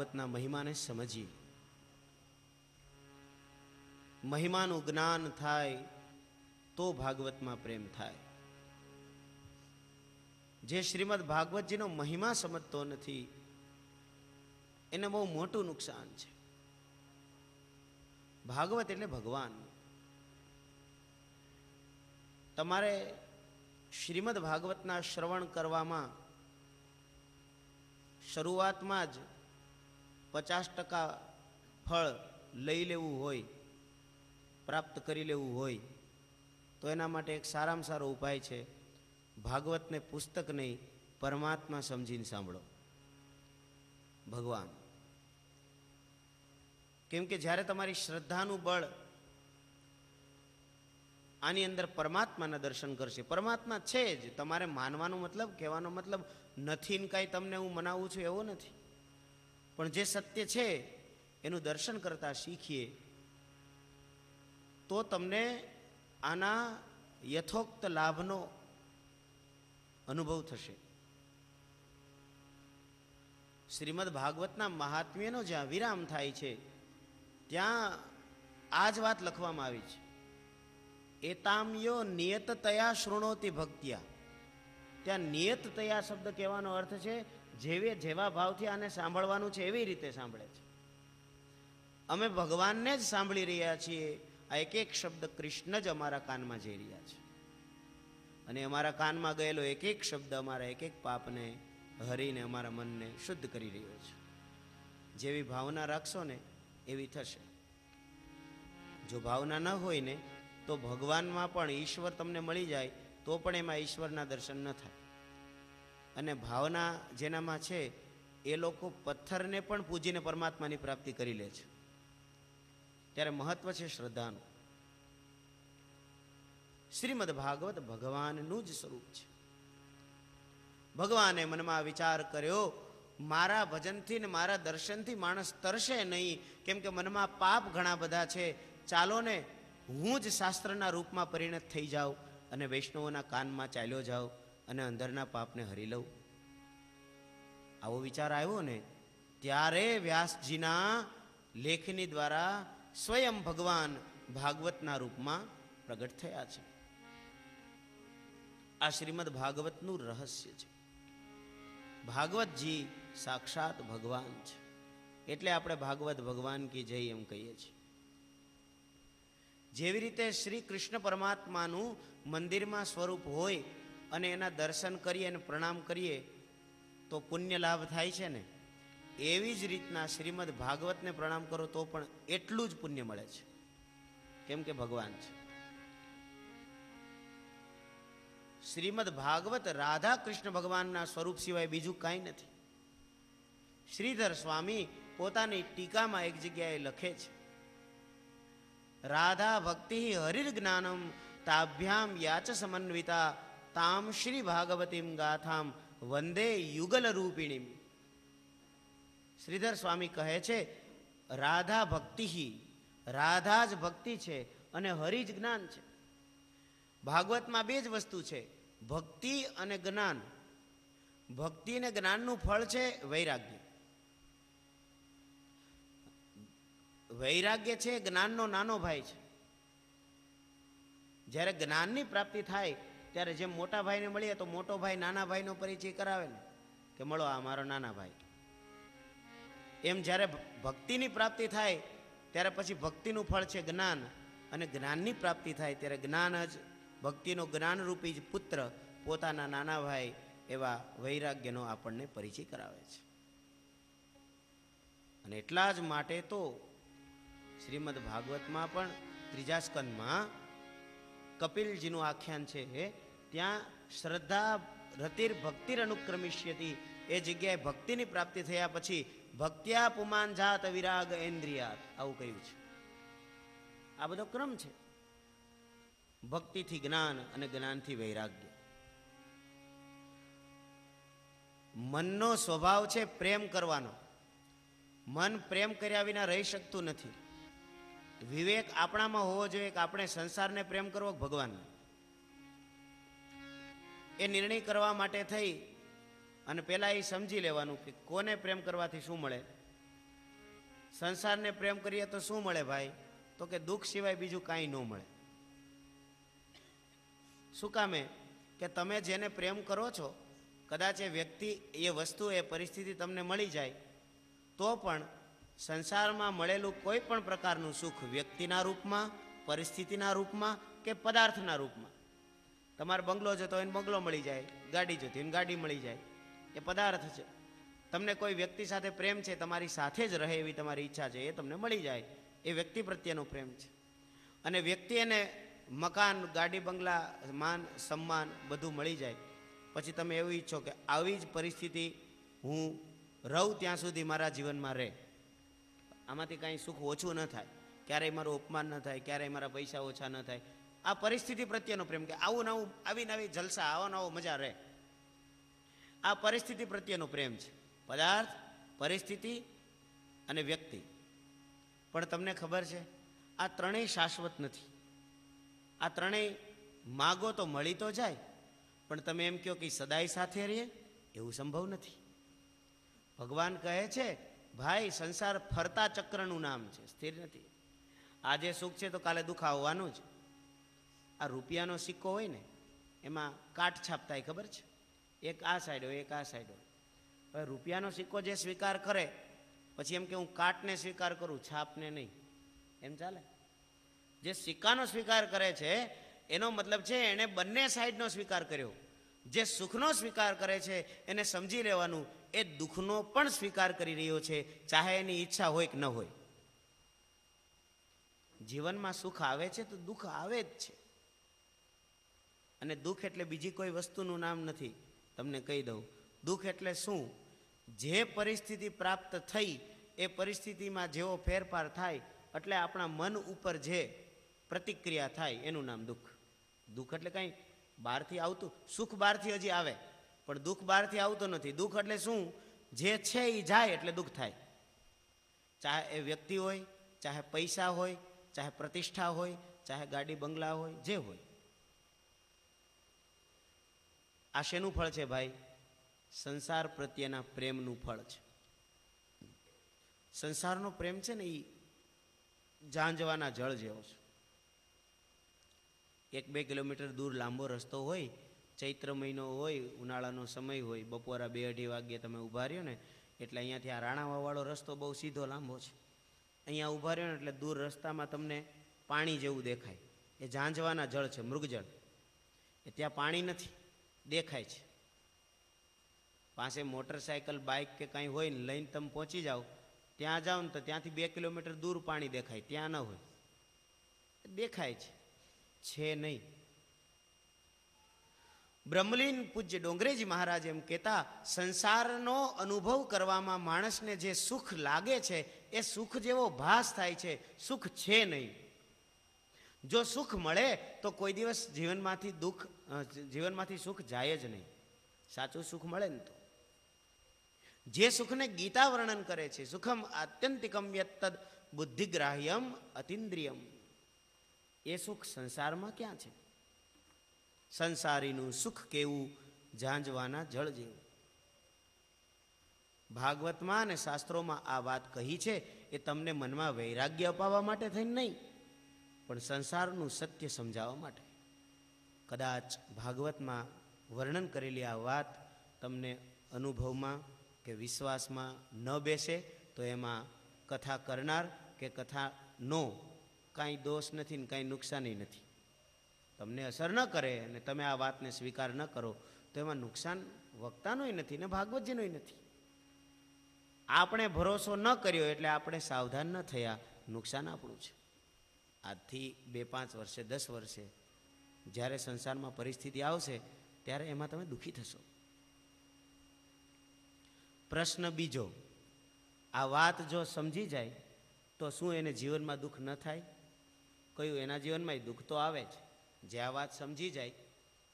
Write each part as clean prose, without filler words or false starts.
ભાગવતના મહિમાને સમજીએ. મહિમાનું જ્ઞાન થાય તો ભાગવતમાં પ્રેમ થાય. જે શ્રીમદ ભાગવતજીનો મહિમા સમજતો નથી એને બહુ મોટું નુકસાન છે. ભાગવત એટલે ભગવાન. તમારે શ્રીમદ ભાગવતના શ્રવણ કરવામાં શરૂઆતમાં જ 50% ફળ લઈ લેવું હોય, પ્રાપ્ત કરી લેવું હોય, તો એના માટે એક સારામાં સારો ઉપાય છે, ભાગવતને પુસ્તક નહીં પરમાત્મા સમજીને સાંભળો. ભગવાન. કેમ કે જ્યારે તમારી શ્રદ્ધાનું બળ આની અંદર પરમાત્માના દર્શન કરશે. પરમાત્મા છે જ, તમારે માનવાનો મતલબ, કહેવાનો મતલબ નથી ને કાંઈ તમને હું મનાવું છું એવો નથી, પણ જે સત્ય છે એનું દર્શન કરતા શીખીએ તો તમને આના યથોક્ત લાભનો અનુભવ થશે. શ્રીમદ ભાગવતના મહાત્મ્યનો જ્યાં વિરામ થાય છે ત્યાં આ જ વાત લખવામાં આવી છે. એતામ્યો નિયતતયા શૃણોતિ ભક્ત્યા. ત્યાં નિયતતયા શબ્દ કહેવાનો અર્થ છે જેવા ભાવથી આને સાંભળવાનું છે એવી રીતે સાંભળે છે. અમે ભગવાનને જ સાંભળી રહ્યા છીએ. આ એક એક શબ્દ કૃષ્ણ જ અમારા કાનમાં જઈ રહ્યા છે અને અમારા કાનમાં ગયેલો એક એક શબ્દ અમારા એક એક પાપને હરીને અમારા મનને શુદ્ધ કરી રહ્યો છે. જેવી ભાવના રાખશો ને એવી થશે. જો ભાવના ન હોય ને તો ભગવાનમાં પણ ઈશ્વર તમને મળી જાય તો પણ એમાં ઈશ્વરના દર્શન ન થાય. અને ભાવના જેનામાં છે એ લોકો પથ્થરને પણ પૂજીને પરમાત્માની પ્રાપ્તિ કરી લે છે. ત્યારે મહત્વ છે શ્રદ્ધાનું. શ્રીમદ ભાગવત ભગવાનનું જ સ્વરૂપ છે. ભગવાને મનમાં વિચાર કર્યો, મારા ભજનથી ને મારા દર્શનથી માણસ તરશે નહીં, કેમ કે મનમાં પાપ ઘણા બધા છે. ચાલો ને હું જ શાસ્ત્રના રૂપમાં પરિણત થઈ જાઉં અને વૈષ્ણવોના કાનમાં ચાલ્યો જાઉં અને અંદરના પાપને હરી લઉં. આવો વિચાર આવ્યો ને ત્યારે વ્યાસજીના લેખની દ્વારા સ્વયં ભગવાન ભાગવતના રૂપમાં પ્રગટ થયા છે. આ શ્રીમદ ભાગવતનું રહસ્ય છે. ભાગવતજી સાક્ષાત ભગવાન છે, એટલે આપણે ભાગવત ભગવાન કી જય એમ કહીએ છીએ. જેવી રીતે શ્રી કૃષ્ણ પરમાત્માનું મંદિરમાં સ્વરૂપ હોય અને એના દર્શન કરીએ અને પ્રણામ કરીએ તો પુણ્ય લાભ થાય છે ને, એવી જ રીતના શ્રીમદ ભાગવતને પ્રણામ કરો તો પણ એટલું જ પુણ્ય મળે છે, કેમ કે ભગવાન છે. શ્રીમદ ભાગવત રાધા કૃષ્ણ ભગવાનના સ્વરૂપ સિવાય બીજું કાંઈ નથી. શ્રીધર સ્વામી પોતાની ટીકામાં એક જગ્યાએ લખે છે, રાધા ભક્તિ હરિર જ્ઞાનમ તાભ્યામ યાચ સમન્વિતા તામ શ્રી ભાગવતીમ ગાથામ વંદે યુગલ રૂપિણીમ. શ્રીધર સ્વામી કહે છે, રાધા ભક્તિ, રાધા જ ભક્તિ છે અને હરિ જ જ્ઞાન છે. ભાગવતમાં બે જ વસ્તુ છે, ભક્તિ અને જ્ઞાન. ભક્તિ અને જ્ઞાનનું ફળ છે વૈરાગ્ય. વૈરાગ્ય છે જ્ઞાનનો નાનો ભાઈ છે. જ્યારે જ્ઞાનની પ્રાપ્તિ થાય ત્યારે જેમ મોટા ભાઈને મળીએ તો મોટો ભાઈ નાના ભાઈનો પરિચય કરાવે ને કે મળો આ મારો નાના ભાઈ. એમ જ્યારે ભક્તિની પ્રાપ્તિ થાય ત્યારે પછી ભક્તિનું ફળ છે જ્ઞાન, અને જ્ઞાનની પ્રાપ્તિ થાય ત્યારે જ્ઞાન જ, ભક્તિનો જ્ઞાનરૂપી જ પુત્ર પોતાના નાના ભાઈ એવા વૈરાગ્યનો આપણને પરિચય કરાવે છે. અને એટલા જ માટે તો શ્રીમદ ભાગવતમાં પણ ત્રીજા સ્કંદમાં કપિલજીનું આખ્યાન છે, ત્યાં શ્રદ્ધા રતિર ભક્તિર અનુક્રમિષ્યતિ, એ જગ્યાએ ભક્તિની પ્રાપ્તિ થયા પછી ભક્ત્યા પુમાન જાત વિરાગ ઇન્દ્રિયાત, આવું કહ્યું છે. આ બધો ક્રમ છે. ભક્તિથી જ્ઞાન અને જ્ઞાનથી વૈરાગ્ય. મનનો સ્વભાવ છે પ્રેમ કરવાનો. મન પ્રેમ કર્યા વિના રહી શકતું નથી. વિવેક આપણામાં હોવો જોઈએ કે આપણે સંસારને પ્રેમ કરવો ભગવાનને. એ નિર્ણય કરવા માટે થઈ અને પહેલાં એ સમજી લેવાનું કે કોને પ્રેમ કરવાથી શું મળે સંસારને પ્રેમ કરીએ તો શું મળે ભાઈ? તો કે દુઃખ સિવાય બીજું કાંઈ ન મળે. શું કામે? કે તમે જેને પ્રેમ કરો છો, કદાચ એ વ્યક્તિ, એ વસ્તુ, એ પરિસ્થિતિ તમને મળી જાય તો પણ સંસારમાં મળેલું કોઈ પણ પ્રકારનું સુખ વ્યક્તિના રૂપમાં, પરિસ્થિતિના રૂપમાં કે પદાર્થના રૂપમાં, તમારે બંગલો જોતો હોય ને બંગલો મળી જાય, ગાડી જોતી હોય ને ગાડી મળી જાય, એ પદાર્થ છે. તમને કોઈ વ્યક્તિ સાથે પ્રેમ છે, તમારી સાથે જ રહે એવી તમારી ઈચ્છા છે, એ તમને મળી જાય, એ વ્યક્તિ પ્રત્યેનો પ્રેમ છે. અને વ્યક્તિ એને મકાન, ગાડી, બંગલા, માન સન્માન બધું મળી જાય, પછી તમે એવું ઈચ્છો કે આવી જ પરિસ્થિતિ હું રહું ત્યાં સુધી મારા જીવનમાં રહે, આમાંથી કાંઈ સુખ ઓછું ન થાય, ક્યારેય મારું અપમાન ન થાય, ક્યારેય મારા પૈસા ઓછા ન થાય. આ પરિસ્થિતિ પ્રત્યેનો પ્રેમ, કે આવું નવું, આવી નવી જલસા, આવો નવો મજા રહે, આ પરિસ્થિતિ પ્રત્યેનો પ્રેમ છે. પદાર્થ, પરિસ્થિતિ અને વ્યક્તિ. પણ તમને ખબર છે, આ ત્રણેય શાશ્વત નથી. આ ત્રણેય માગો તો મળી તો જાય, પણ તમે એમ કહો કે સદાય સાથે રહીએ, એવું સંભવ નથી. ભગવાન કહે છે, ભાઈ સંસાર ફરતા ચક્રનું નામ છે, સ્થિર નથી. આજે સુખ છે તો કાલે દુઃખ આવવાનું જ. આ રૂપિયાનો સિક્કો હોય ને, એમાં કાટ છાપતા હોય, ખબર છે? એક આ સાઈડ હોય, એક આ સાઈડ હોય. હવે રૂપિયાનો સિક્કો જે સ્વીકાર કરે, પછી એમ કે હું કાટને સ્વીકાર કરું, છાપને નહીં, એમ ચાલે? જે સિક્કાનો સ્વીકાર કરે છે એનો મતલબ છે એણે બંને સાઈડનો સ્વીકાર કર્યો. જે સુખનો સ્વીકાર કરે છે એને સમજી લેવાનું એ દુઃખનો પણ સ્વીકાર કરી રહ્યો છે, ચાહે એની ઈચ્છા હોય કે ન હોય. જીવનમાં સુખ આવે છે તો દુઃખ આવે જ છે. અને દુઃખ એટલે બીજી કોઈ વસ્તુનું નામ નથી. તમને કહી દઉં, દુઃખ એટલે શું? જે પરિસ્થિતિ પ્રાપ્ત થઈ એ પરિસ્થિતિમાં જેવો ફેરફાર થાય એટલે આપણા મન ઉપર જે પ્રતિક્રિયા થાય એનું નામ દુઃખ. દુઃખ એટલે કંઈ બહારથી આવતું, સુખ બહારથી હજી આવે પણ દુઃખ બહારથી આવતું નથી. દુઃખ એટલે શું? જે છે એ જાય એટલે દુઃખ થાય. ચાહે એ વ્યક્તિ હોય, ચાહે પૈસા હોય, ચાહે પ્રતિષ્ઠા હોય, ચાહે ગાડી બંગલા હોય, જે હોય. આ શેનું ફળ છે ભાઈ? સંસાર પ્રત્યેના પ્રેમનું ફળ છે. સંસારનો પ્રેમ છે ને એ ઝાંઝવાના જળ જેવો છે. 1-2 કિલોમીટર દૂર લાંબો રસ્તો હોય, ચૈત્ર મહિનો હોય, ઉનાળાનો સમય હોય, બપોરા 2-2:30 વાગ્યે તમે ઊભા રહ્યો ને એટલે અહીંયાથી આ રાણાવાવાળો રસ્તો બહુ સીધો લાંબો છે. અહીંયા ઊભા રહ્યો ને એટલે દૂર રસ્તામાં તમને પાણી જેવું દેખાય. એ ઝાંઝવાના જળ છે, મૃગજળ. એ ત્યાં પાણી નથી, દેખાય છે. પાસે મોટરસાયકલ, બાઇક કે કાંઈ હોય ને લઈને તમે પહોંચી જાઓ, ત્યાં જાઓ ને તો ત્યાંથી 2 કિલોમીટર દૂર પાણી દેખાય, ત્યાં ન હોય. દેખાય છે નહીં. બ્રહ્મલીન પૂજ્ય ડોંગરેજી મહારાજ એમ કહેતા, સંસારનો અનુભવ કરવામાં માણસને જે સુખ લાગે છે એ સુખ જેવો ભાસ થાય છે, સુખ છે નહીં. જો સુખ મળે તો કોઈ દિવસ જીવનમાંથી સુખ જાય જ નહીં. સાચું સુખ મળે ને તો. જે સુખને ગીતા વર્ણન કરે છે, સુખમ આત્યંતિકમ યત્તદ બુદ્ધિગ્રાહ્યમ અતિન્દ્રિયમ, એ સુખ સંસારમાં ક્યાં છે? સંસારીનું સુખ કેવું? ઝાંઝવાના જળ જેવું. ભાગવતમાં અને શાસ્ત્રોમાં આ વાત કહી છે એ તમને મનમાં વૈરાગ્ય અપાવવા માટે થઈને નહીં, પણ સંસારનું સત્ય સમજાવવા માટે. કદાચ ભાગવતમાં વર્ણન કરેલી આ વાત તમને અનુભવમાં કે વિશ્વાસમાં ન બેસે તો એમાં કથા કરનાર કે કથાનો કાંઈ દોષ નથી ને કાંઈ નુકસાની નથી. તમને અસર ન કરે અને તમે આ વાતને સ્વીકાર ન કરો તો એમાં નુકસાન વક્તાનોય નથી ને ભાગવતજીનોય નથી. આપણે ભરોસો ન કર્યો એટલે આપણે સાવધાન ન થયા, નુકસાન આપણું છે. આજથી 2-5 વર્ષે 10 વર્ષે જ્યારે સંસારમાં પરિસ્થિતિ આવશે ત્યારે એમાં તમે દુઃખી થશો. પ્રશ્ન બીજો, આ વાત જો સમજી જાય તો શું એને જીવનમાં દુઃખ ન થાય? કયું? એના જીવનમાં દુઃખ તો આવે જ. જે આ વાત સમજી જાય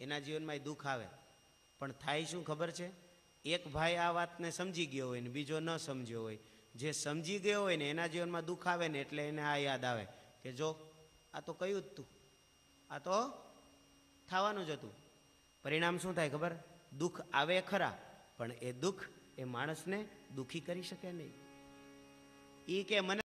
એના જીવનમાં દુઃખ આવે. પણ થાય શું ખબર છે? એક ભાઈ આ વાતને સમજી ગયો હોય ને બીજો ન સમજ્યો હોય. જે સમજી ગયો હોય ને એના જીવનમાં દુઃખ આવે ને એટલે એને આ યાદ આવે કે જો આ તો કહ્યું જ તું, આ તો થવાનું જ હતું. પરિણામ શું થાય ખબર? દુઃખ આવે ખરા, પણ એ દુઃખ એ માણસને દુઃખી કરી શકે નહીં. એ કે મને